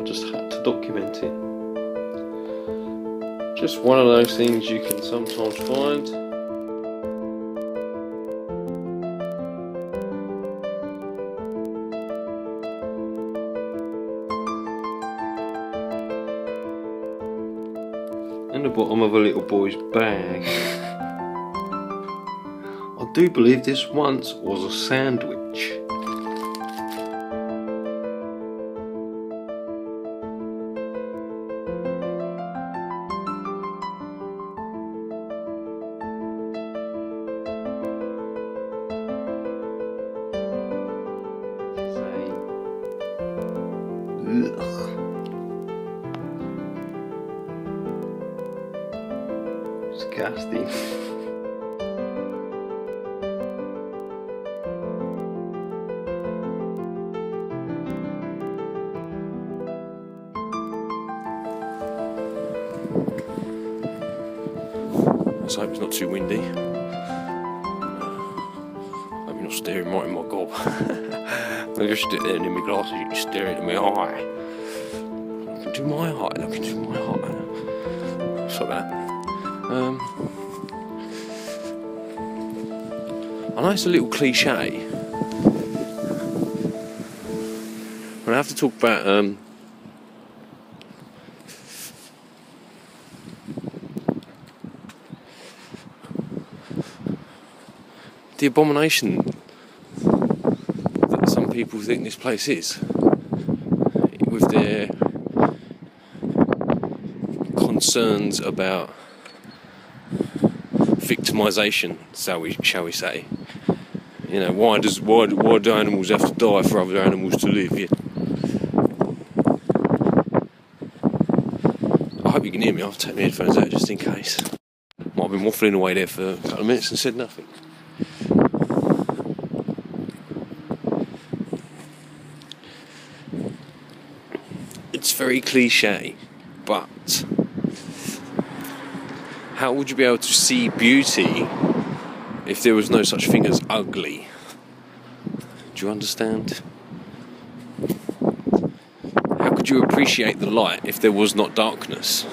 just had to document it. Just one of those things you can sometimes find. In the bottom of a little boy's bag. I do believe this once was a sandwich. Disgusting. Let's hope it's not too windy. Hope you're not staring right in my gob. Maybe I should do it in my glasses, you can stare into my eye. Look into my eye, look into my eye. It's like that. I know it's a little cliche, but I have to talk about the abomination that some people think this place is, with their concerns about victimisation, shall we say. You know, why do animals have to die for other animals to live? Yeah. I hope you can hear me. I'll take my headphones out just in case. Might have been waffling away there for a couple of minutes and said nothing. It's very cliche, but how would you be able to see beauty if there was no such thing as ugly? Do you understand? How could you appreciate the light if there was not darkness?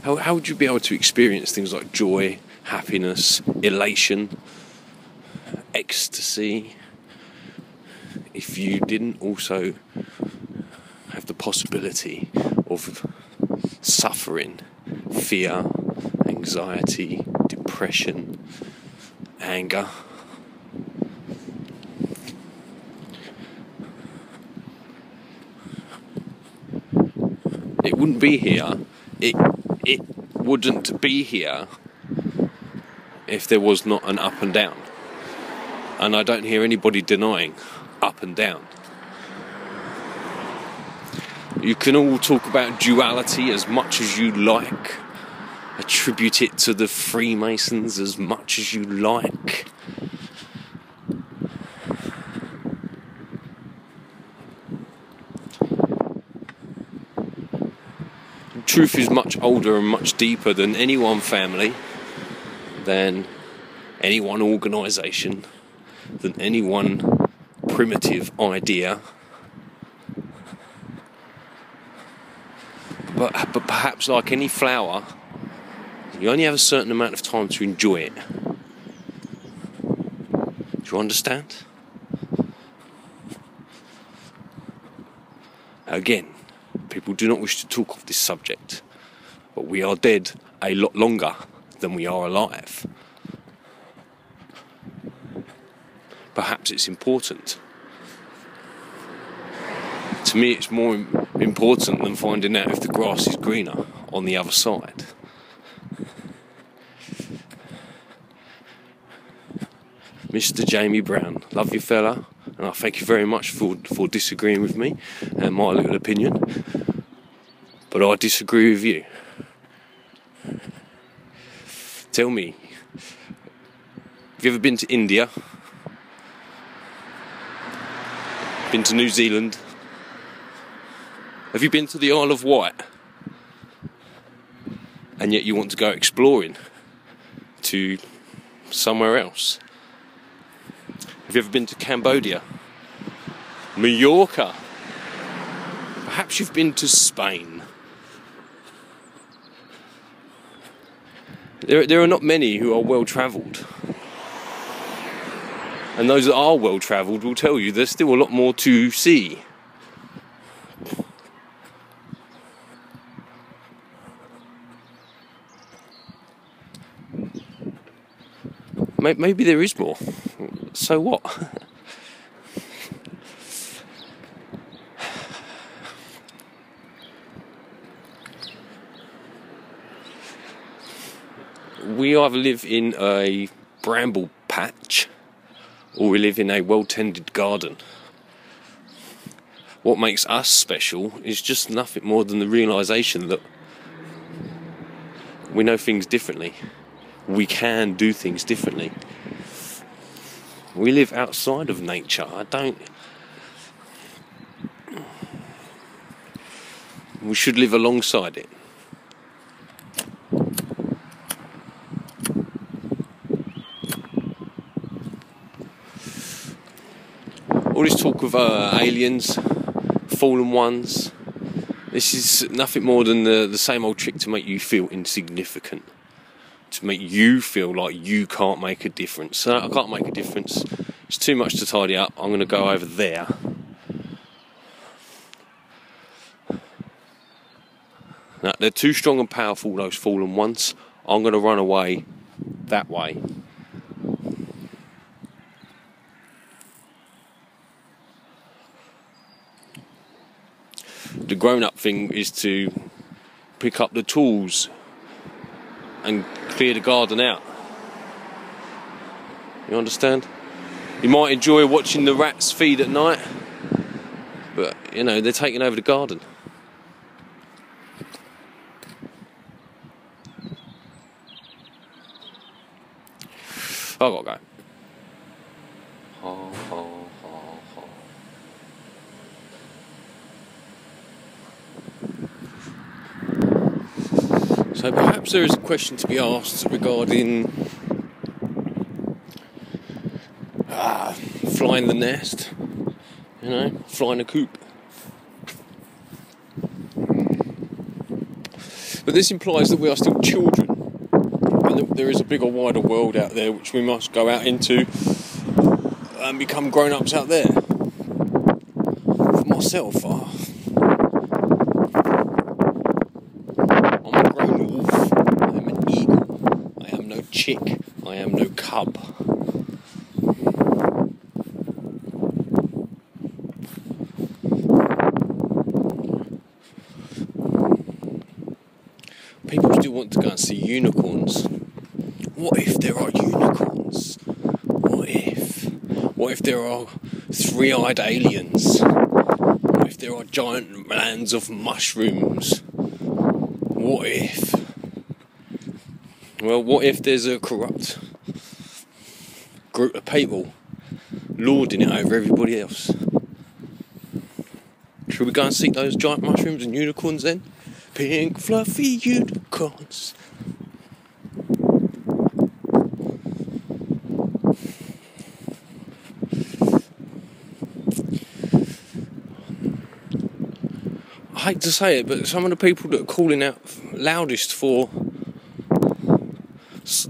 How would you be able to experience things like joy, happiness, elation, ecstasy, if you didn't also have the possibility of suffering, fear, anxiety, depression, anger? It wouldn't be here. It wouldn't be here if there was not an up and down. And I don't hear anybody denying up and down. You can all talk about duality as much as you like, attribute it to the Freemasons as much as you like. Truth is much older and much deeper than any one family, than any one organisation, than any one primitive idea. But perhaps like any flower, you only have a certain amount of time to enjoy it. Do you understand? Again, people do not wish to talk of this subject, but we are dead a lot longer than we are alive. Perhaps it's important. To me, it's more important than finding out if the grass is greener on the other side. Mr. Jamie Brown, love you fella, and I thank you very much for disagreeing with me and my little opinion, but I disagree with you. Tell me, have you ever been to India? Been to New Zealand? Have you been to the Isle of Wight? And yet you want to go exploring to somewhere else. Have you ever been to Cambodia? Mallorca? Perhaps you've been to Spain. There are not many who are well travelled. And those that are well travelled will tell you there's still a lot more to see. Maybe there is more. So what? We either live in a bramble patch or we live in a well-tended garden. What makes us special is just nothing more than the realisation that we know things differently. We can do things differently. We live outside of nature. We should live alongside it. All this talk of aliens, fallen ones, this is nothing more than the same old trick to make you feel insignificant. To make you feel like you can't make a difference. So I can't make a difference. It's too much to tidy up. I'm going to go over there. Now, they're too strong and powerful, those fallen ones. I'm going to run away that way. The grown-up thing is to pick up the tools and clear the garden out. You understand? You might enjoy watching the rats feed at night, but you know, they're taking over the garden. I've got to go. So perhaps there is a question to be asked regarding flying the nest, you know, flying a coop. But this implies that we are still children, and that there is a bigger, wider world out there which we must go out into and become grown-ups out there. For myself, chick, I am no cub. People still want to go and see unicorns. What if there are unicorns? What if there are three-eyed aliens? What if there are giant lands of mushrooms? What if? Well, what if there's a corrupt group of people lording it over everybody else? Should we go and seek those giant mushrooms and unicorns then? Pink fluffy unicorns. I hate to say it, but some of the people that are calling out loudest for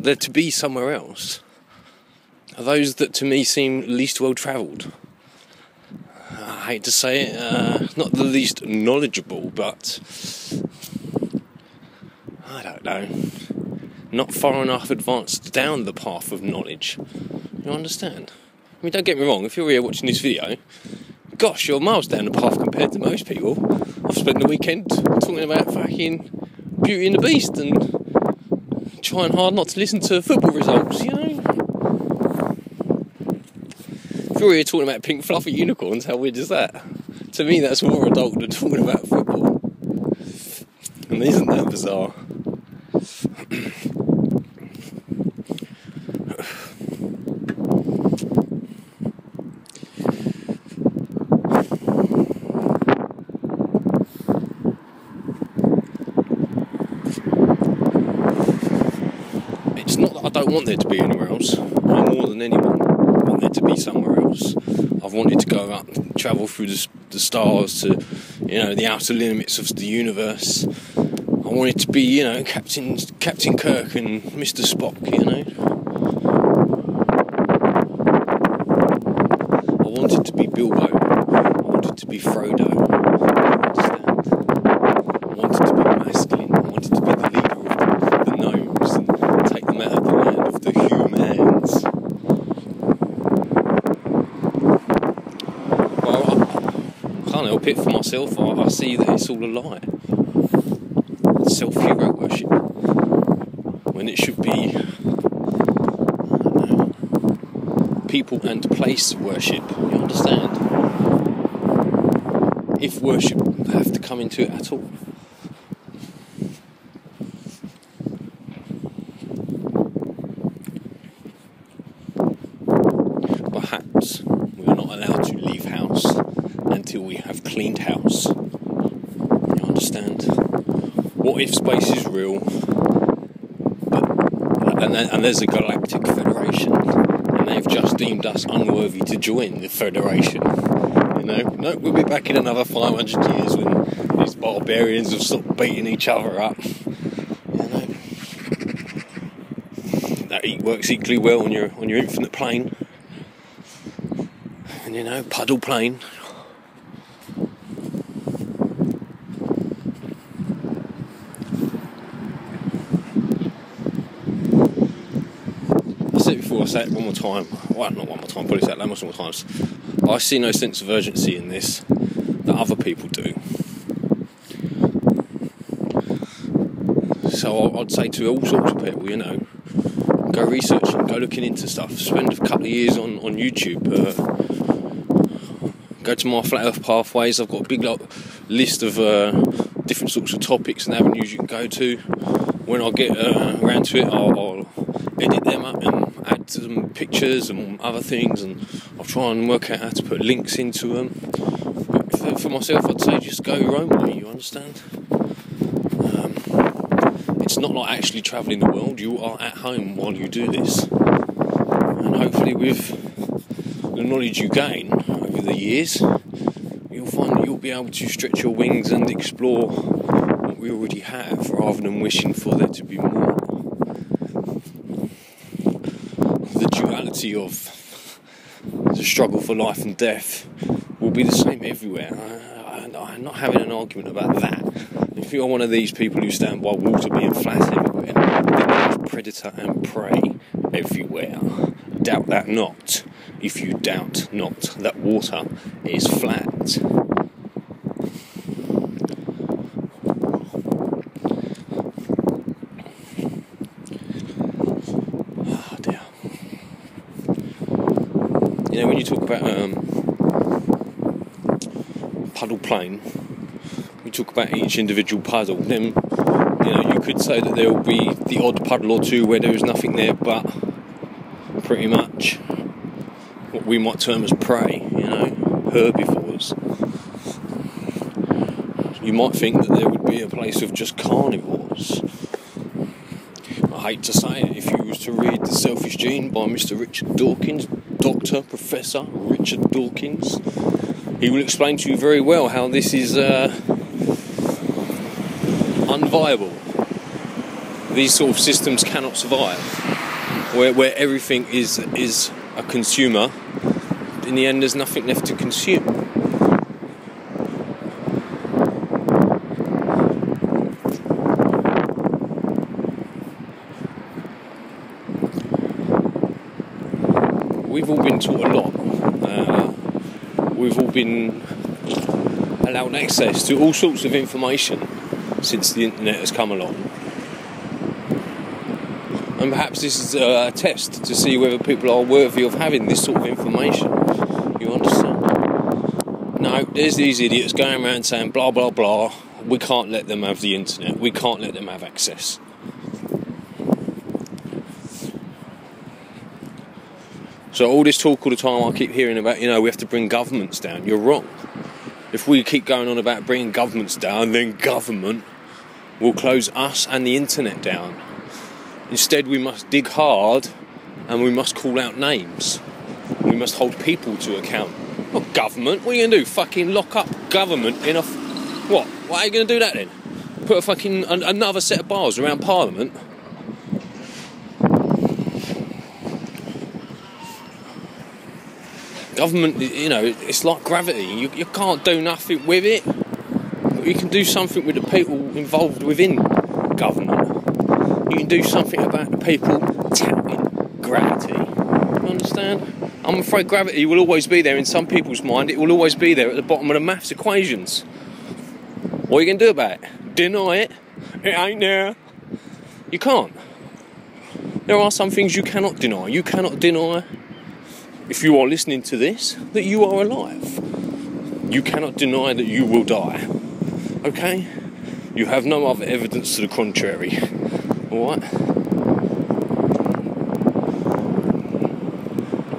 there to be somewhere else are those that to me seem least well travelled. I hate to say it, not the least knowledgeable, but I don't know, not far enough advanced down the path of knowledge. You understand? I mean, don't get me wrong, if you're here watching this video, gosh, you're miles down the path compared to most people. I've spent the weekend talking about fucking Beauty and the Beast and trying hard not to listen to football results, you know? If you're here talking about pink fluffy unicorns, how weird is that? To me, that's more adult than talking about football. And isn't that bizarre? don't want there to be anywhere else. I more than anyone want there to be somewhere else. I've wanted to go up, travel through the stars to, the outer limits of the universe. I wanted to be, Captain Kirk and Mr. Spock, I wanted to be Bilbo. I wanted to be Frodo. Understand? I wanted to be masculine. I wanted to be the leader of the gnomes and take them out of the land of the humans. Well, I can't help it for myself. I see that it's all a lie. Self-hero worship, when it should be people and place worship. You understand? If worship have to come into it at all. Perhaps we are not allowed to leave house until we have cleaned house. You understand? What if space is real, and there's a galactic federation, and they've just deemed us unworthy to join the federation? No, we'll be back in another 500 years when these barbarians have stopped beating each other up. That works equally well on your infinite plane, and puddle plane. Before I say it one more time, well, not one more time, probably say it loads more times. I see no sense of urgency in this that other people do. So I'd say to all sorts of people, go researching, go looking into stuff, spend a couple of years on YouTube, go to my Flat Earth Pathways. I've got a big list of different sorts of topics and avenues you can go to. When I get around to it, I'll edit them up and add some pictures and other things, and I'll try and work out how to put links into them. But for myself, I'd say just go your own way, you understand? It's not like actually travelling the world. You are at home while you do this, and hopefully with the knowledge you gain over the years, you'll find that you'll be able to stretch your wings and explore what we already have, rather than wishing for there to be more. The duality of the struggle for life and death will be the same everywhere. I'm not having an argument about that. If you're one of these people who stand by water being flat everywhere, then there's predator and prey everywhere. Doubt that not, if you doubt not that water is flat. When you talk about puddle plane, we talk about each individual puddle, then you could say that there will be the odd puddle or two where there is nothing there but pretty much what we might term as prey, herbivores. You might think that there would be a place of just carnivores. I hate to say it, if you was to read The Selfish Gene by Mr. Richard Dawkins, Dr. Professor Richard Dawkins, he will explain to you very well how this is unviable. These sort of systems cannot survive, where everything is a consumer. In the end, there's nothing left to consume. We've all been taught a lot. We've all been allowed access to all sorts of information since the internet has come along. And perhaps this is a test to see whether people are worthy of having this sort of information. You understand? No, there's these idiots going around saying blah blah blah. We can't let them have the internet. We can't let them have access. So all this talk all the time I keep hearing about, we have to bring governments down. You're wrong. If we keep going on about bringing governments down, then government will close us and the internet down. Instead, we must dig hard and we must call out names. We must hold people to account. Not government. What are you going to do? Fucking lock up government in a... What? Why are you going to do that then? Put a fucking... another set of bars around Parliament? Government, you know, it's like gravity. You can't do nothing with it. You can do something with the people involved within government. You can do something about the people tapping gravity. You understand? I'm afraid gravity will always be there in some people's mind. It will always be there at the bottom of the maths equations. What are you going to do about it? Deny it? It ain't there. You can't. There are some things you cannot deny. You cannot deny, if you are listening to this, that you are alive. You cannot deny that you will die. Okay? You have no other evidence to the contrary. Alright?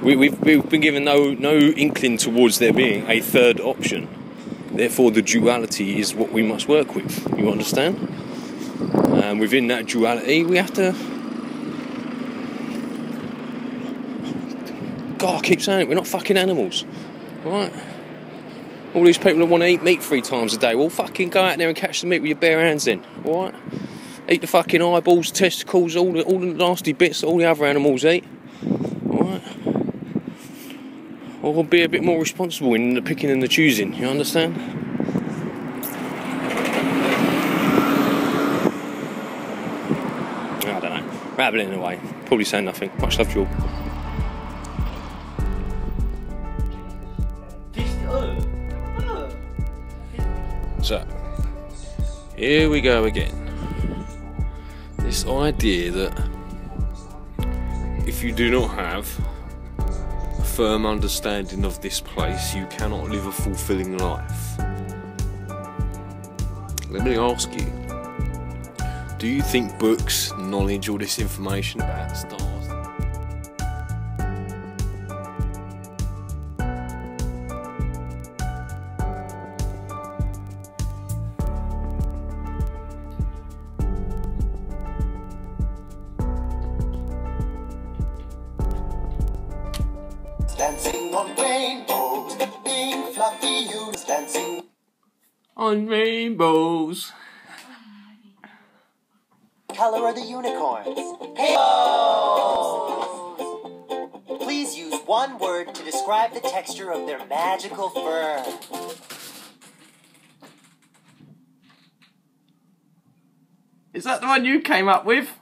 We've been given no inkling towards there being a third option. Therefore, the duality is what we must work with. You understand? And within that duality, we have to... God, I keep saying it, we're not fucking animals. Alright? All these people that want to eat meat 3 times a day, well, fucking go out there and catch the meat with your bare hands then. Alright? Eat the fucking eyeballs, testicles, all the nasty bits that all the other animals eat. Alright? Or be a bit more responsible in the picking and the choosing, you understand? I don't know. Rattling away. Probably saying nothing. Much love to you all. So, here we go again. This idea that if you do not have a firm understanding of this place, you cannot live a fulfilling life. Let me ask you, do you think books, knowledge, all this information about stars, dancing on rainbows, being fluffy, you dancing on rainbows? Color are the unicorns? Hey! Please use one word to describe the texture of their magical fur. Is that the one you came up with?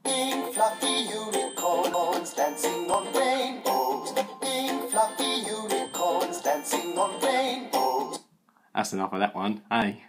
Being fluffy unicorns dancing on rainbows. Being fluffy unicorns dancing on rainbows. That's enough of that one, hey?